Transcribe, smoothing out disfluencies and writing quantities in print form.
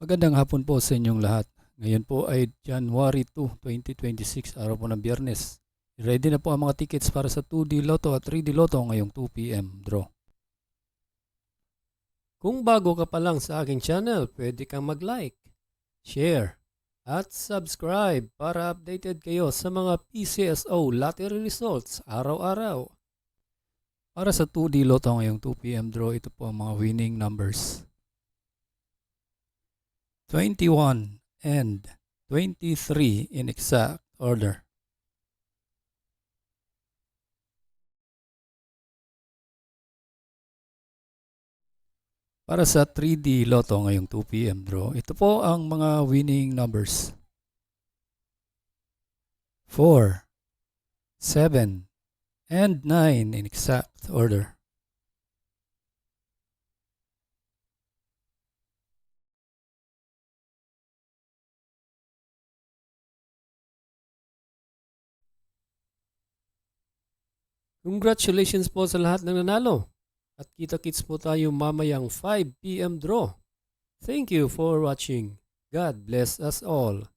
Magandang hapon po sa inyong lahat. Ngayon po ay January 2, 2026, araw po ng Biyernes. Ready na po ang mga tickets para sa 2D Lotto at 3D Lotto ngayong 2 p.m. draw. Kung bago ka pa lang sa aking channel, pwede kang mag-like, share, at subscribe para updated kayo sa mga PCSO lottery results araw-araw. Para sa 2D Lotto ngayong 2 p.m. draw, ito po ang mga winning numbers. 21 and 23 in exact order. Para sa 3D Lotto ngayong 2 p.m. draw, ito po ang mga winning numbers. 4, 7, and 9 in exact order. Congratulations po sa lahat ng nanalo. At kita-kits po tayo mamayang 5 p.m. draw. Thank you for watching. God bless us all.